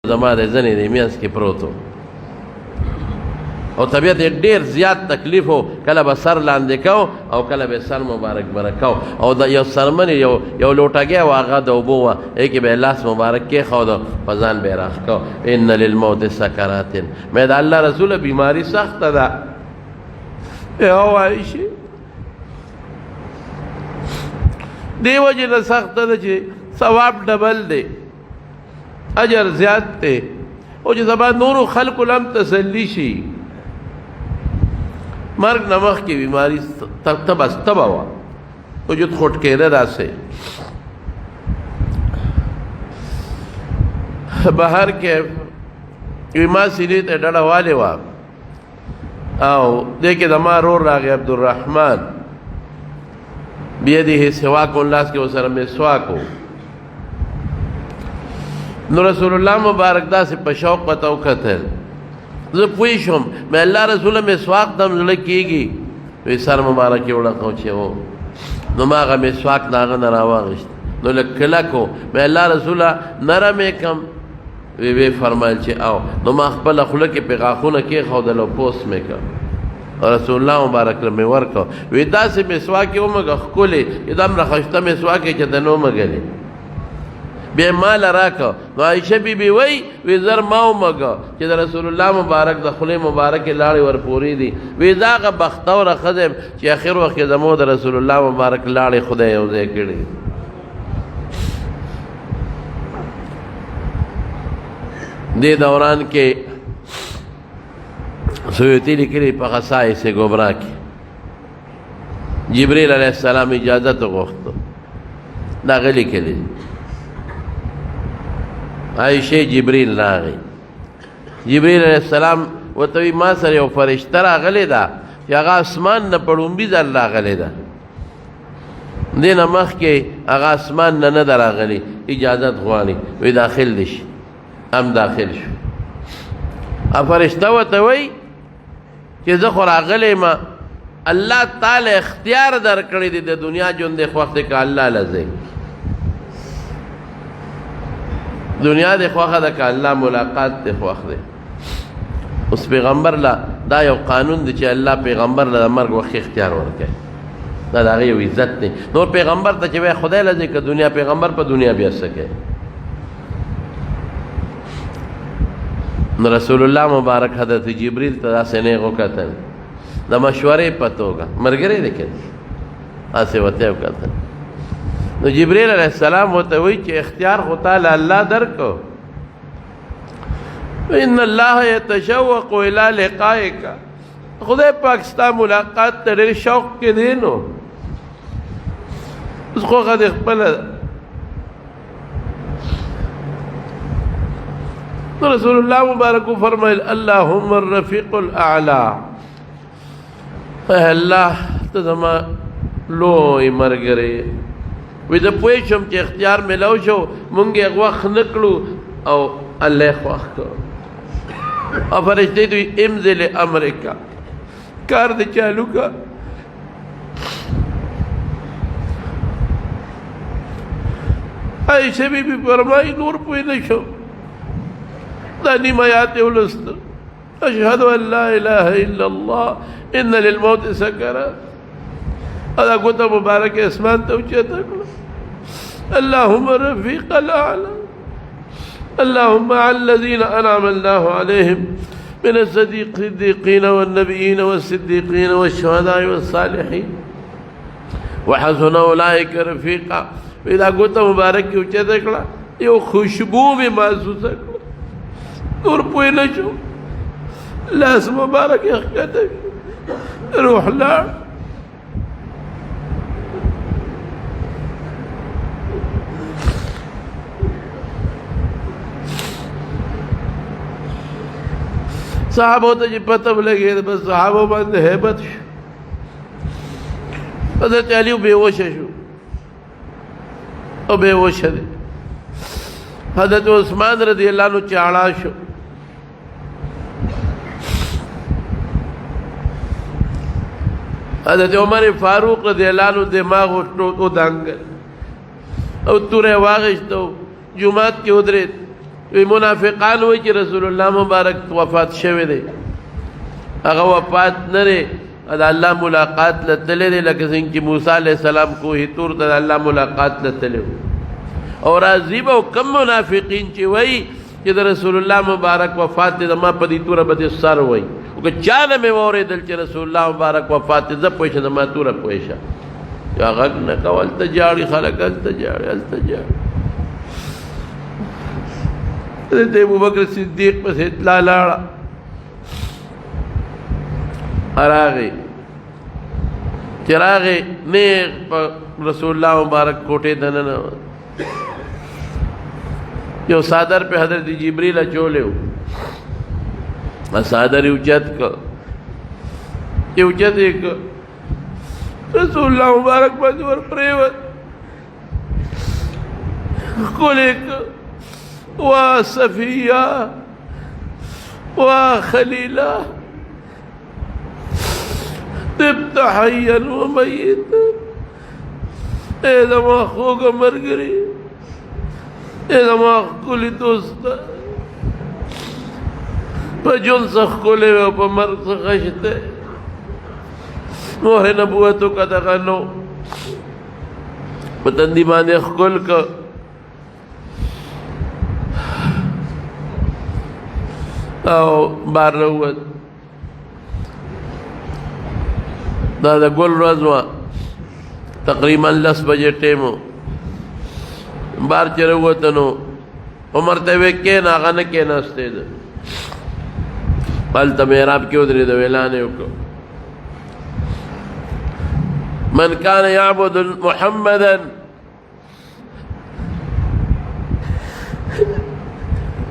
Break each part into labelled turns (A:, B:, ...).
A: زما د ځنې د میانس کې پروت او طبیعت یې ډېر زیات تکلیف و کله به سر لاندې کو او کله به سر مبارک برکو او د یو سرمن یو لوټګی و هغه د اوبو وه هغې کې به یې لاس مبارک کېښود په ځان به یې راښ کو ان للموت سکرات مې د الله رسوله بیماري سخته ده ووایي شي دې وجې نه سخته ده چې ثواب ډبل دی اجر زیات دی او چې سبا نورو خلقو لم تسلی شي مرګ نه مخکې بیماري بس تبه وه وجود خوټ کېده داسې بهر کې ما سینې ته ډډه والې وه او دې کې زما رور راغی عبدالرحمن بیده سواک لاس کې ورسره مسواک و نو رسول الله مبارک داسې په شوق ورته وکتل زه پوه شوم مې الله رسوله مسواک دم زړه کېږي وی سر مبارک یې وړکو چې و نو ما هغه مسواک د هغه نه راواغېست نو لږ کلک و مې الله رسوله نرم یې کړم وی فرمایل چې او نو ما خپله خوله کې پې غاښونه کېښودل او پوس مې کړ رسول الله مبارک له مې ورکړ وی داسې مسواک یې ومږه ښکلې چې دومره ښایسته مسواک یې چې ته نه ومږلې بیا مال راکه نو عایشه بی بی وی زر ما ومږه چې د رسول الله مبارک د خولې مبارکې لاړې ورپورې دي وی زه هغه بختوره ښځه یم چې اخر وخت کې زموږ د رسول الله مبارک لاړې خدای یو ځای کړي دې دوران کې سیوطي لیکلي په خصائص کبرا کې جبریل علیه السلام اجازت وغوښته دا هغه لیکلي عائشہ جبریل راغی جبریل علیہ السلام ورته وی ما سره یو فرشته راغلی ده چې هغه اسمان نه په ړومبي ځل راغلی ده دې نه مخکې هغه اسمان نه نه ده راغلی اجازت غواړي وی داخل دي شي هم داخل شو فرشته ورته وی چې زه خو راغلی یم الله تعالی اختیار درکړی دی د دنیا ژوند دی خوښ دی که الله لځئ دنیا دې خوښه ده که الله ملاقات دې خوښ دی اوس پیغمبر له دا یو قانون دی چې الله پیغمبر له د مرګ وخت اختیار ورکوي دا د هغې یو عزت دی نور پیغمبر ته چې وایي خدای له ځای که دنیا پیغمبر په دنیا بیا څه کوي نو رسول الله مبارک حضرت جبریل ته داسې نیغ وکتل د مشورې په توګه ملګری دی که داسې ورته یې وکتل نو جبریل علیہ السلام ورته وایي چې اختیار خو تعالی الله درکو ان الله یتشوق الی لقائک خدای پاک ستا ملاقات ته ډېر شوق کې دی نو اوس خوښه دې خپله نو رسول الله مبارک وفرمایل اللهم الرفیق الاعلی الله ته زما لوی ملګری وی زه پوه شم چې اختیار میلاو شو مونږ یې وخت نه کړو او الله یې خوښ کړو او فرشتې دوی امضل امریکا کار دې چالو کا عایشه بی بی فرمایي نور پوه نه شم دا نیم آیات یې ولوست اشهد ان لا اله الا الله ان للموت سکرات هذا قلت مبارك اسمان توجيتك اللهم رفيق الأعلى اللهم على الذين أنعم الله عليهم من الصديقين والنبيين والصديقين والشهداء والصالحين وحسن أولئك رفيقا إذا قلت مبارك توجيتك يو خشبو بمحسوسك نور پوئے شو لاس مبارك يخكتك روح لا صحابو ته چې پته ولګېده بس صحابو باندې هیبت شو حضرت علي بېهوشه شو او بېهوشه دی حضرت عثمان رضی الله عنه چاړه شو حضرت عمر فاروق رضی الله عنه دماغ ودانګل او توره واغشتو جمعات کې ودرېد وی منافقان وی چې رسول الله مبارک وفات شوی دی هغه وفات نه دی دا الله ملاقات لتلی دی لکه څنګه چې موسی علیہ السلام کوه طور ته الله ملاقات لتلی او راضی به کم منافقین چې وی چې د رسول الله مبارک وفات دی ما په دې توره به سر وی او که چا نه مې واورېدل چې رسول الله مبارک وفات دی زه پوه شه د ما توره پوه شه یا غږ نه کو هلته جاړي خلک هلته جاړي هلته جاړي حضرت ابوبکر صدیق پسې اطلاع لاړه راغی چې راغی نیغ په رسول الله مبارک کوټې ته ننوت یو صادر پہ حضرت جبریل اچولے ہو صادر اوچت کا اوچت ایک رسول اللہ مبارک بجور پریوت خلق وا صفیہ وا خلیلہ تبت حیا و میت اے زمان خوگا مرگری اے زمان کلی دوست پا جن سخ کلی و پا مرگ سخشتے موہ نبوتو کا دغنو پا تندی مانے خکل کا او بار روت دا گل رزوا تقریبا 10 بجے ٹیمو بار چروتنو عمر ته وې کې ناغه نه کې نهسته ده بل ته محراب کې ودرې د اعلان وکړو من كان يعبد محمدا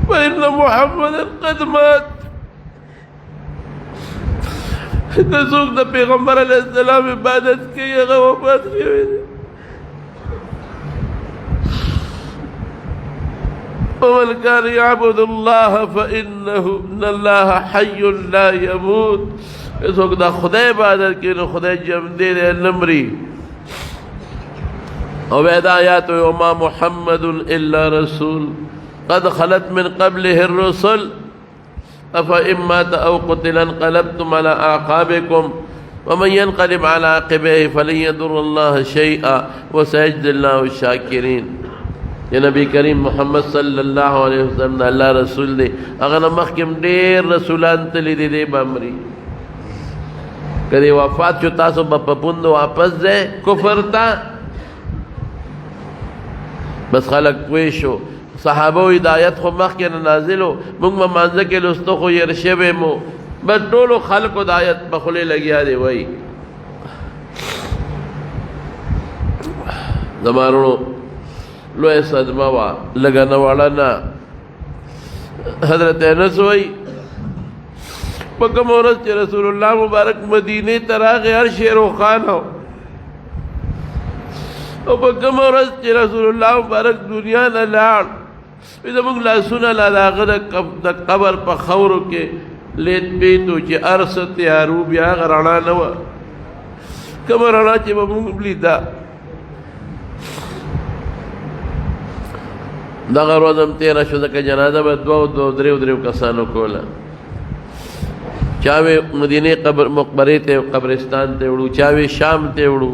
A: فإن محمدا قد مات د څوک د پیغمبر علیه السلام عبادت کوي هغه وفات شوی دی ومن كان يعبد الله فإن الله حي لا يموت څوک د خدای عبادت کوي نو خدای ژوندی دی نه مري او د آیات وما محمد الا رسول قد خلت من قبله الرسل أفإن مات أو قتل انقلبتم على أعقابكم ومن ينقلب على عقبيه فلن يضر الله شيئا وسيجزي الله الشاكرين یا نبی کریم محمد صلی اللہ علیہ وسلم دا اللہ رسول دے اگر مخکم دیر رسولان تلی دے دے بامری کدی وفات چو تاسو بپپند واپس دے کفر تا بس خلق پویشو صحابو ہدایت خو مخکن نازلو منگ ممانزه کے لستو خو یرشبه مو بس ټولو خلق ہدایت بخلے لگیا دے وئی زمانو لوی صدمہ وا لگانا والا نا حضرت انس وئی پکم عورت چی رسول اللہ مبارک مدینے تراغ ہر شیر و خان ہو او پکم عورت چی رسول اللہ مبارک دنیا نا لاڑ پیدا منگ لاسونا لاغ دا قبر پا خورو کے لیت پیتو چی ارست یارو بیا غرانا نوا کم رانا چی منگ بلیدا دغه روزم تیرا شو دکه جنازه به دو دریو کسانو کوله چاوی مدینه قبر مقبره ته قبرستان ته وړو چاوی شام ته وړو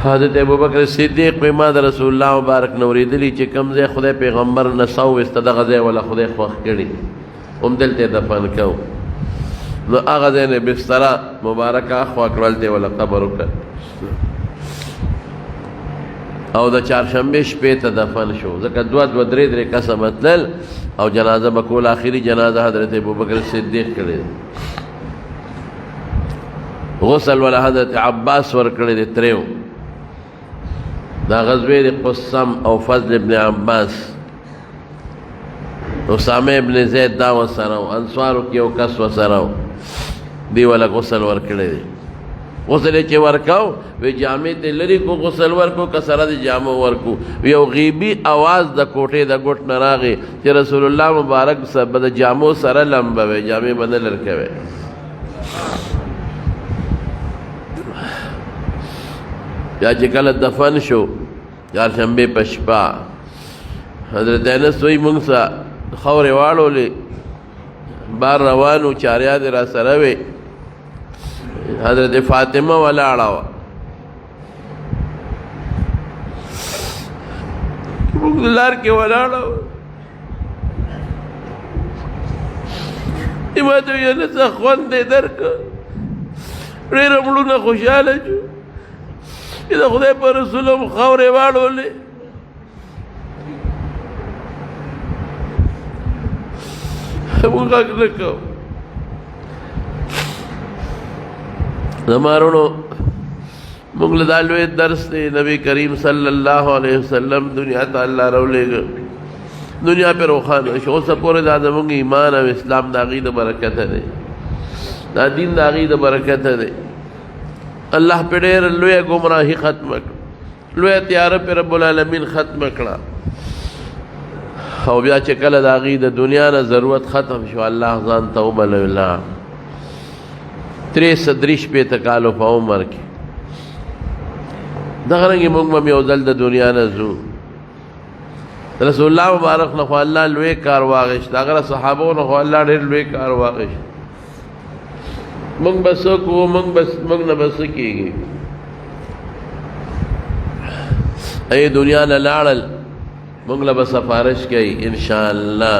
A: حضرت ابوبکر صدیق په ما د رسول الله مبارک نورې دلی چې کم ځای خدای پیغمبر نسو استدغه ځای ولا خدای خوښ کړي هم دلته دفن کو نو هغه ځای نه بستر مبارکه خوا کړل دی ولا قبر وکړ او د چهارشنبه شپې ته دفن شو ځکه دوه درې کسه متلل او جنازه بکول آخری جنازه حضرت ابوبکر صدیق کړی غسل ولا حضرت عباس ور کړی دی تریو دا غزوه د قسم او فضل ابن عباس اسامه ابن زید دا وسره انصارو کې یو کس وسره دی ولا غسل ور کړی دی غسل چې ورکاو وی جامع ته لري کو غسل ورکو کسره د جامو ورکو یو غیبی आवाज د کوټه د ګټ نراغي چې رسول الله مبارک سره د جامو سره لمبوي جامع بدل ورکوي یا چې کله دفن شو چهارشنبه پشپا حضرت انس وی مونږ سره خاورې واړولې بار روانو چاریاد را سره وې حضرت فاطمه ولاړه وه موږ لار کې ولاړه وه ما ته ویل څه خوند دې درکړه ډېر مړونه خوشحاله شو چې د خدای په رسول هم خاورې واړولې موږ غږ نه کوو زما وروڼو موږ له دا لوی درس دی نبی کریم صلی الله علیه وسلم دنیا ته الله راولېږه دنیا پہ روخانه شو اوسه پورې دا زموږ ایمان او اسلام د هغې د برکته دی دا دین د هغې د برکته دی الله پہ ډېره لویه ګمراهي ختمه کړه لویه تیاره پہ رب العالمین ختمه کړه او بیا چې کله د هغې د دنیا نه ضرورت ختم شو الله ځان ته وبلوله 63 کالو په عمر کې دغه رنګې موږ به یو ځل د دنیا نه ځو رسول الله مبارک نه خو الله لوی کار واغېست هغه صحابو نه خو الله ډېر لوی کار واغېست موږ به څه کوو موږ نه به څه کېږي ای دنیا نه لاړل موږ له به سفارش کوي انشاءالله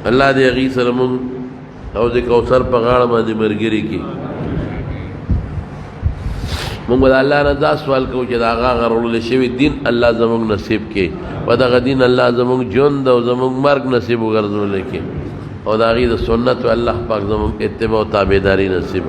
A: الله دې هغې سره موږ او د کوثر په غاړه باندې ملګري کړي موږ به د الله نه دا سوال کوو چې د هغه غرړلی شوي دین الله زموږ نصیب کړي و دغه دین الله زموږ ژوند او زموږ مرګ نصیب وګرځولی کړي او د هغې د سنتو الله پاک زموږ اتباع او تابعداري نصیب